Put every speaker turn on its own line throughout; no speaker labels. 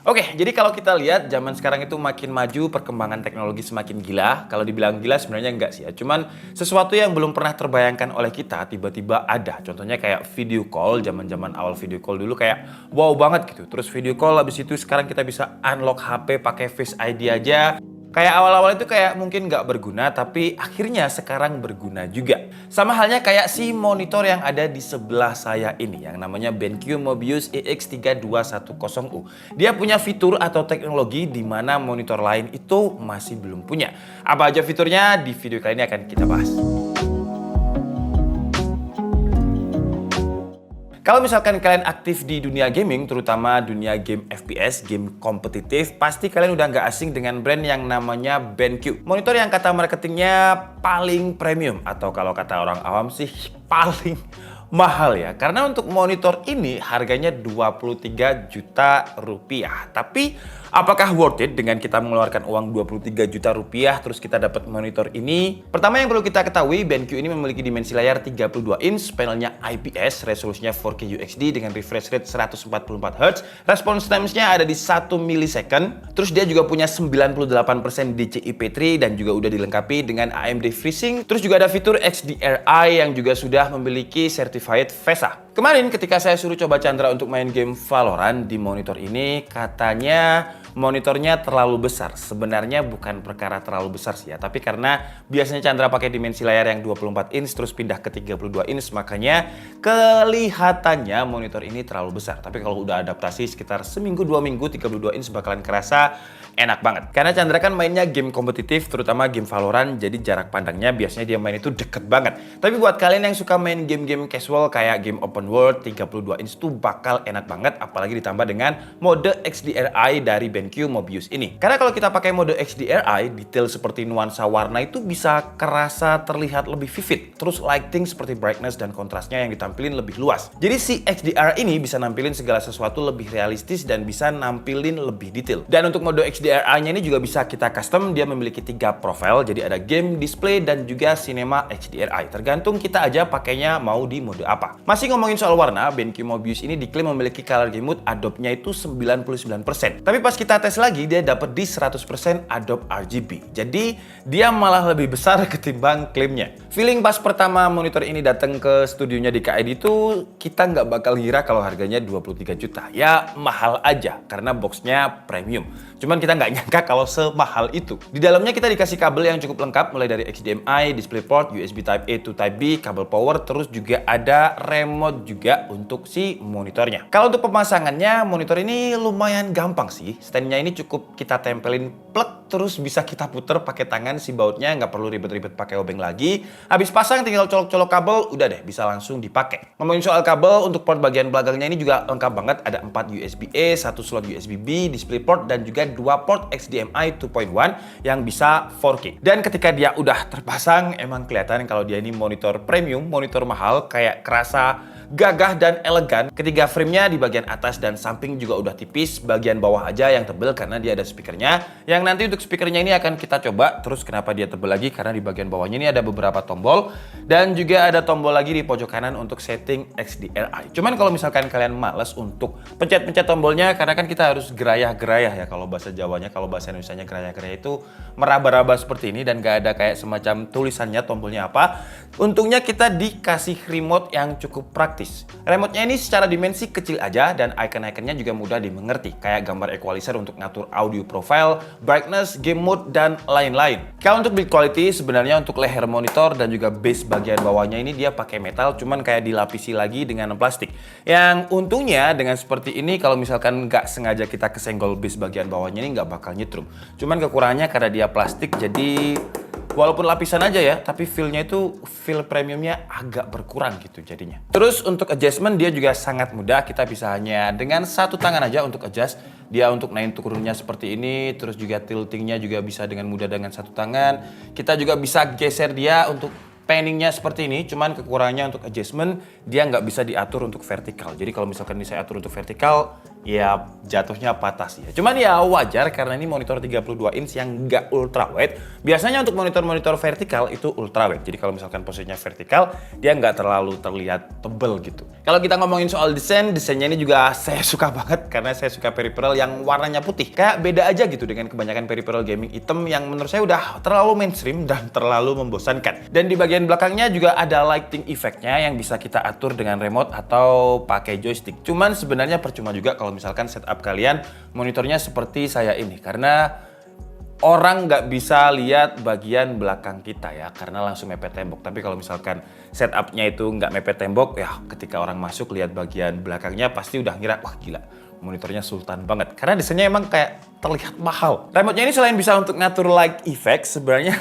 Oke, jadi kalau kita lihat zaman sekarang itu makin maju, perkembangan teknologi semakin gila. Kalau dibilang gila sebenarnya enggak sih ya. Cuman sesuatu yang belum pernah terbayangkan oleh kita tiba-tiba ada. Contohnya kayak video call, zaman-zaman awal video call dulu kayak wow banget gitu. Terus video call habis itu sekarang kita bisa unlock HP pakai Face ID aja. Kayak awal-awal itu kayak mungkin nggak berguna, tapi akhirnya sekarang berguna juga. Sama halnya kayak si monitor yang ada di sebelah saya ini, yang namanya BenQ Mobius EX3210U. Dia punya fitur atau teknologi di mana monitor lain itu masih belum punya. Apa aja fiturnya? Di video kali ini akan kita bahas. Kalau misalkan kalian aktif di dunia gaming, terutama dunia game FPS, game kompetitif, pasti kalian udah nggak asing dengan brand yang namanya BenQ. Monitor yang kata marketingnya paling premium, atau kalau kata orang awam sih paling mahal ya. Karena untuk monitor ini harganya 23 juta rupiah. Tapi apakah worth it dengan kita mengeluarkan uang 23 juta rupiah terus kita dapat monitor ini? Pertama yang perlu kita ketahui, BenQ ini memiliki dimensi layar 32 inch, panelnya IPS, resolusinya 4K UHD dengan refresh rate 144 Hz, response times-nya ada di 1 millisecond. Terus dia juga punya 98% DCI-P3 dan juga udah dilengkapi dengan AMD FreeSync. Terus juga ada fitur HDRI yang juga sudah memiliki certified VESA. Kemarin ketika saya suruh coba Chandra untuk main game Valorant di monitor ini, katanya monitornya terlalu besar. Sebenarnya bukan perkara terlalu besar sih ya, tapi karena biasanya Chandra pakai dimensi layar yang 24 inch terus pindah ke 32 inch, makanya kelihatannya monitor ini terlalu besar. Tapi kalau udah adaptasi sekitar seminggu 2 minggu 32 inch bakalan kerasa enak banget. Karena Chandra kan mainnya game kompetitif, terutama game Valorant, jadi jarak pandangnya biasanya dia main itu deket banget. Tapi buat kalian yang suka main game-game casual kayak game open world, 32 inch tuh bakal enak banget, apalagi ditambah dengan mode HDRI dari BenQ Mobius ini. Karena kalau kita pakai mode HDRI, detail seperti nuansa warna itu bisa kerasa terlihat lebih vivid. Terus lighting seperti brightness dan kontrasnya yang ditampilin lebih luas. Jadi si HDR ini bisa nampilin segala sesuatu lebih realistis dan bisa nampilin lebih detail. Dan untuk mode HDRI-nya ini juga bisa kita custom, dia memiliki 3 profil, jadi ada game, display, dan juga cinema HDRI. Tergantung kita aja pakainya mau di mode apa. Masih ngomongin soal warna, BenQ Mobius ini diklaim memiliki color game mode Adobe-nya itu 99%. Tapi pas kita tes lagi, dia dapat di 100% Adobe RGB. Jadi dia malah lebih besar ketimbang klaimnya. Feeling pas pertama monitor ini datang ke studionya di KID itu, kita nggak bakal ngira kalau harganya 23 juta. Ya mahal aja, karena boxnya premium. Cuman kita nggak nyangka kalau semahal itu. Di dalamnya kita dikasih kabel yang cukup lengkap, mulai dari HDMI, DisplayPort, USB Type A to Type B, kabel power, terus juga ada remote juga untuk si monitornya. Kalau untuk pemasangannya, monitor ini lumayan gampang sih. Standnya ini cukup kita tempelin plug, terus bisa kita puter pakai tangan, si bautnya nggak perlu ribet-ribet pakai obeng lagi. Habis pasang tinggal colok-colok kabel, udah deh bisa langsung dipakai. Ngomongin soal kabel, untuk port bagian belakangnya ini juga lengkap banget. Ada 4 USB-A, 1 slot USB-B, DisplayPort, dan juga 2 port HDMI 2.1 yang bisa 4K. Dan ketika dia udah terpasang, emang kelihatan kalau dia ini monitor premium, monitor mahal, kayak kerasa gagah dan elegan. Ketiga frame-nya di bagian atas dan samping juga udah tipis, bagian bawah aja yang tebel karena dia ada speakernya. Yang nanti untuk speakernya ini akan kita coba. Terus kenapa dia tebel lagi? Karena di bagian bawahnya ini ada beberapa tombol dan juga ada tombol lagi di pojok kanan untuk setting HDRI. Cuman kalau misalkan kalian males untuk pencet-pencet tombolnya, karena kan kita harus gerayah-gerayah ya kalau bahasa Jawanya, kalau bahasa Indonesianya gerayah-gerayah itu meraba-raba seperti ini dan gak ada kayak semacam tulisannya tombolnya apa. Untungnya kita dikasih remote yang cukup praktis. Remote-nya ini secara dimensi kecil aja dan icon-iconnya juga mudah dimengerti, kayak gambar equalizer untuk ngatur audio profile, brightness, game mode, dan lain-lain. Kalau untuk build quality, sebenarnya untuk leher monitor dan juga base bagian bawahnya ini dia pakai metal, cuman kayak dilapisi lagi dengan plastik. Yang untungnya dengan seperti ini, kalau misalkan nggak sengaja kita kesenggol base bagian bawahnya ini nggak bakal nyetrum. Cuman kekurangannya karena dia plastik, jadi walaupun lapisan aja ya, tapi feel-nya itu feel premiumnya agak berkurang gitu jadinya. Terus untuk adjustment dia juga sangat mudah, kita bisa hanya dengan satu tangan aja untuk adjust. Dia untuk naik turunnya seperti ini, terus juga tiltingnya juga bisa dengan mudah dengan satu tangan. Kita juga bisa geser dia untuk panningnya seperti ini, cuman kekurangannya untuk adjustment dia nggak bisa diatur untuk vertikal. Jadi kalau misalkan ini saya atur untuk vertikal, ya jatuhnya patah sih ya. Cuman ya wajar karena ini monitor 32 inch yang nggak ultrawide. Biasanya untuk monitor-monitor vertikal itu ultrawide. Jadi kalau misalkan posisinya vertikal, dia nggak terlalu terlihat tebel gitu. Kalau kita ngomongin soal desain, desainnya ini juga saya suka banget karena saya suka peripheral yang warnanya putih. Kayak beda aja gitu dengan kebanyakan peripheral gaming hitam yang menurut saya udah terlalu mainstream dan terlalu membosankan. Dan di bagian belakangnya juga ada lighting effect-nya yang bisa kita atur dengan remote atau pakai joystick. Cuman sebenarnya percuma juga kalau misalkan setup kalian monitornya seperti saya ini karena orang nggak bisa lihat bagian belakang kita ya karena langsung mepet tembok. Tapi kalau misalkan setupnya itu nggak mepet tembok ya ketika orang masuk lihat bagian belakangnya pasti udah ngira wah gila monitornya sultan banget karena desainnya emang kayak terlihat mahal. Remote-nya ini selain bisa untuk ngatur light effect sebenarnya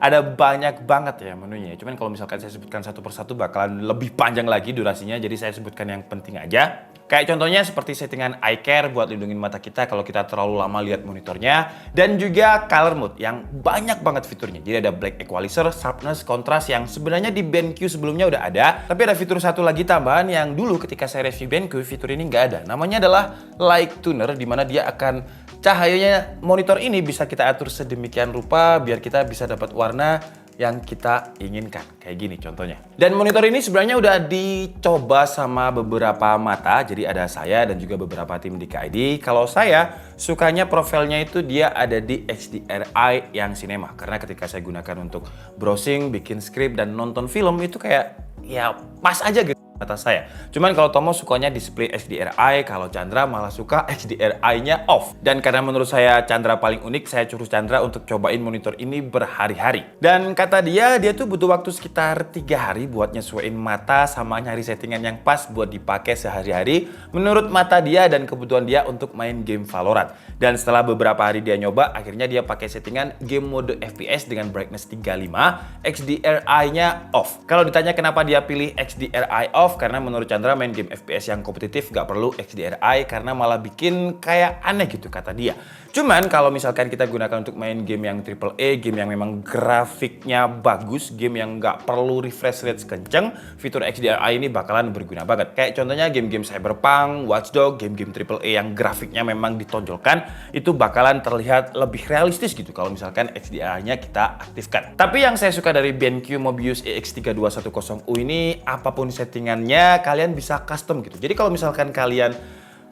ada banyak banget ya menunya. Cuman kalau misalkan saya sebutkan satu persatu bakalan lebih panjang lagi durasinya. Jadi saya sebutkan yang penting aja. Kayak contohnya seperti settingan eye care buat lindungin mata kita kalau kita terlalu lama lihat monitornya. Dan juga color mode yang banyak banget fiturnya. Jadi ada black equalizer, sharpness, kontras yang sebenarnya di BenQ sebelumnya udah ada. Tapi ada fitur satu lagi tambahan yang dulu ketika saya review BenQ fitur ini nggak ada. Namanya adalah light tuner di mana dia akan cahayanya monitor ini bisa kita atur sedemikian rupa biar kita bisa dapat warna yang kita inginkan. Kayak gini contohnya. Dan monitor ini sebenarnya udah dicoba sama beberapa mata. Jadi ada saya dan juga beberapa tim di KID. Kalau saya sukanya profilnya itu dia ada di HDRI yang Cinema. Karena ketika saya gunakan untuk browsing, bikin script, dan nonton film itu kayak ya pas aja gitu kata saya. Cuman kalau Tomo sukanya display HDRI, kalau Chandra malah suka HDRI-nya off. Dan karena menurut saya Chandra paling unik, saya suruh Chandra untuk cobain monitor ini berhari-hari. Dan kata dia tuh butuh waktu sekitar 3 hari buat nyesuaiin mata sama nyari settingan yang pas buat dipakai sehari-hari menurut mata dia dan kebutuhan dia untuk main game Valorant. Dan setelah beberapa hari dia nyoba, akhirnya dia pakai settingan game mode FPS dengan brightness 35, HDRI-nya off. Kalau ditanya kenapa dia pilih HDRI off, karena menurut Chandra main game FPS yang kompetitif gak perlu HDRI karena malah bikin kayak aneh gitu kata dia. Cuman kalau misalkan kita gunakan untuk main game yang AAA, game yang memang grafiknya bagus, game yang gak perlu refresh rate kenceng, fitur HDRI ini bakalan berguna banget. Kayak contohnya game-game Cyberpunk, Watch Dogs, game-game AAA yang grafiknya memang ditonjolkan, itu bakalan terlihat lebih realistis gitu kalau misalkan HDRI-nya kita aktifkan. Tapi yang saya suka dari BenQ Mobius EX3210U ini, apapun settingannya kalian bisa custom gitu. Jadi kalau misalkan kalian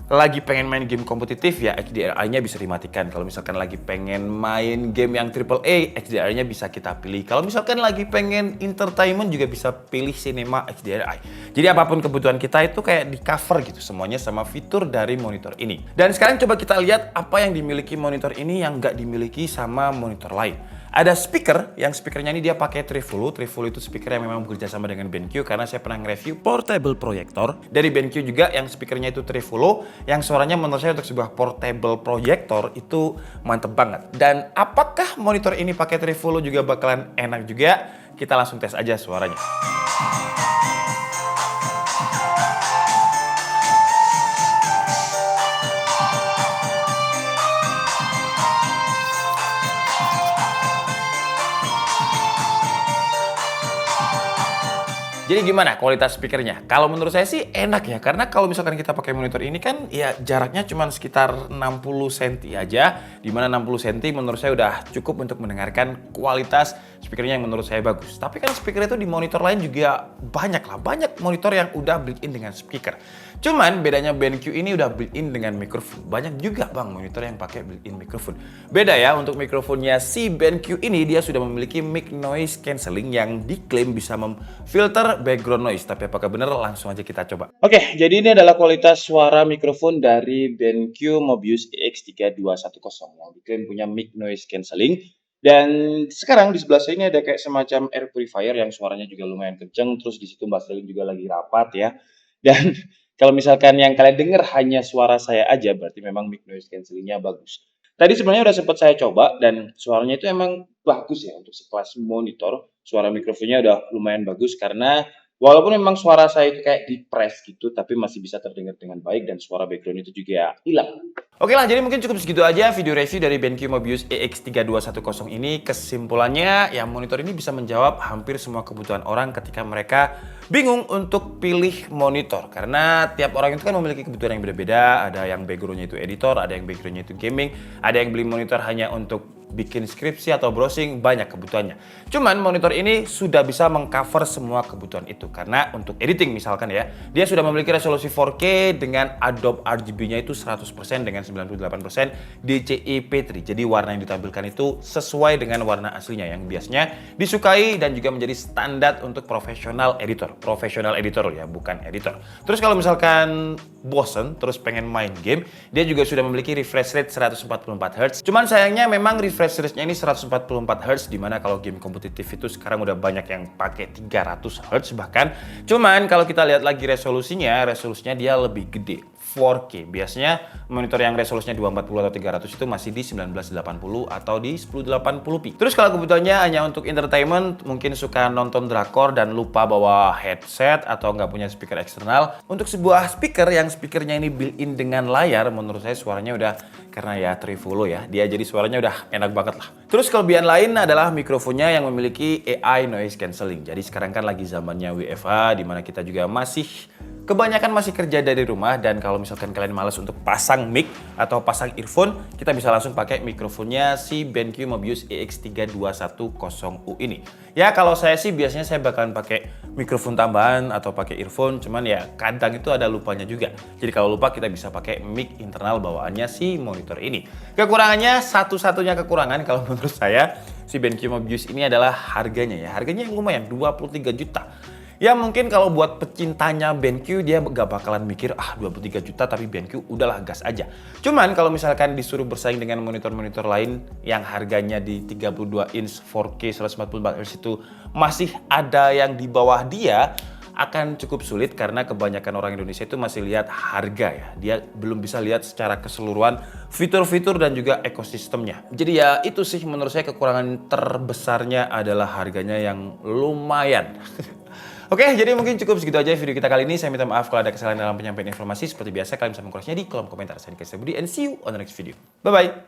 lagi pengen main game kompetitif ya HDRI-nya bisa dimatikan. Kalau misalkan lagi pengen main game yang AAA, HDRI-nya bisa kita pilih. Kalau misalkan lagi pengen entertainment juga bisa pilih Cinema HDRI. Jadi apapun kebutuhan kita itu kayak di cover gitu semuanya sama fitur dari monitor ini. Dan sekarang coba kita lihat apa yang dimiliki monitor ini yang nggak dimiliki sama monitor lain. Ada speaker, yang speakernya ini dia pakai Trifolo. Trifolo itu speaker yang memang bekerja sama dengan BenQ karena saya pernah nge-review portable projector dari BenQ juga yang speakernya itu Trifolo, yang suaranya menurut saya untuk sebuah portable projector itu mantep banget. Dan apakah monitor ini pakai Trifolo juga bakalan enak juga? Kita langsung tes aja suaranya. Jadi gimana kualitas speakernya? Kalau menurut saya sih enak ya, karena kalau misalkan kita pakai monitor ini kan ya jaraknya cuma sekitar 60 cm aja, dimana 60 cm menurut saya udah cukup untuk mendengarkan kualitas speakernya yang menurut saya bagus. Tapi kan speaker itu di monitor lain juga banyak lah, banyak monitor yang udah built-in dengan speaker. Cuman bedanya BenQ ini udah built-in dengan mikrofon. Banyak juga bang monitor yang pakai built-in mikrofon. Beda ya, untuk mikrofonnya si BenQ ini dia sudah memiliki mic noise cancelling yang diklaim bisa memfilter background noise. Tapi apakah benar? Langsung aja kita coba. Oke, jadi ini adalah kualitas suara mikrofon dari BenQ Mobius EX3210 yang diklaim punya mic noise cancelling. Dan sekarang di sebelah saya ini ada kayak semacam air purifier yang suaranya juga lumayan kenceng. Terus di situ Mbak Selin juga lagi rapat ya. Dan kalau misalkan yang kalian dengar hanya suara saya aja, berarti memang mic noise cancellingnya bagus. Tadi sebenarnya udah sempat saya coba dan suaranya itu emang bagus ya untuk sekelas monitor. Suara mikrofonnya udah lumayan bagus karena
Walaupun memang suara saya itu kayak di-press gitu, tapi masih bisa terdengar dengan baik dan suara background itu juga hilang.
Oke lah, jadi mungkin cukup segitu aja video review dari BenQ Mobius EX3210 ini. Kesimpulannya, ya monitor ini bisa menjawab hampir semua kebutuhan orang ketika mereka bingung untuk pilih monitor. Karena tiap orang itu kan memiliki kebutuhan yang berbeda. Ada yang backgroundnya itu editor, ada yang backgroundnya itu gaming, ada yang beli monitor hanya untuk bikin skripsi atau browsing, banyak kebutuhannya. Cuman monitor ini sudah bisa mengcover semua kebutuhan itu. Karena untuk editing misalkan ya, dia sudah memiliki resolusi 4K dengan Adobe RGB-nya itu 100% dengan 98% DCI P3. Jadi warna yang ditampilkan itu sesuai dengan warna aslinya yang biasanya disukai dan juga menjadi standar untuk profesional editor. Profesional editor ya, bukan editor. Terus kalau misalkan bosen terus pengen main game, dia juga sudah memiliki refresh rate 144 Hz. Cuman sayangnya memang refresh rate-nya ini 144 Hz, dimana kalau game kompetitif itu sekarang udah banyak yang pakai 300 Hz bahkan. Cuman kalau kita lihat lagi resolusinya dia lebih gede. 4K. Biasanya monitor yang resolusinya 240 atau 300 itu masih di 1980 atau di 1080p. Terus kalau kebutuhannya hanya untuk entertainment, mungkin suka nonton drakor dan lupa bawa headset atau nggak punya speaker eksternal, untuk sebuah speaker yang speakernya ini built-in dengan layar, menurut saya suaranya udah, karena ya Trivolo ya, dia jadi suaranya udah enak banget lah. Terus kelebihan lain adalah mikrofonnya yang memiliki AI noise cancelling. Jadi sekarang kan lagi zamannya WFH, dimana kita juga kebanyakan masih kerja dari rumah, dan kalau misalkan kalian malas untuk pasang mic atau pasang earphone, kita bisa langsung pakai mikrofonnya si BenQ Mobius EX3210U ini. Ya kalau saya sih biasanya saya bakalan pakai mikrofon tambahan atau pakai earphone, cuman ya kadang itu ada lupanya juga. Jadi kalau lupa kita bisa pakai mic internal bawaannya si monitor ini. Kekurangannya, satu-satunya kekurangan kalau menurut saya si BenQ Mobius ini adalah harganya ya. Harganya yang lumayan 23 juta. Ya mungkin kalau buat pecintanya BenQ dia gak bakalan mikir 23 juta tapi BenQ udahlah gas aja. Cuman kalau misalkan disuruh bersaing dengan monitor-monitor lain yang harganya di 32 inch 4K 144 Hz itu masih ada yang di bawah dia, akan cukup sulit karena kebanyakan orang Indonesia itu masih lihat harga ya. Dia belum bisa lihat secara keseluruhan fitur-fitur dan juga ekosistemnya. Jadi ya itu sih menurut saya kekurangan terbesarnya adalah harganya yang lumayan. Oke, jadi mungkin cukup segitu aja video kita kali ini. Saya minta maaf kalau ada kesalahan dalam penyampaian informasi. Seperti biasa, kalian bisa mengkoreksinya di kolom komentar. Saya Nikita Budi and see you on the next video. Bye-bye.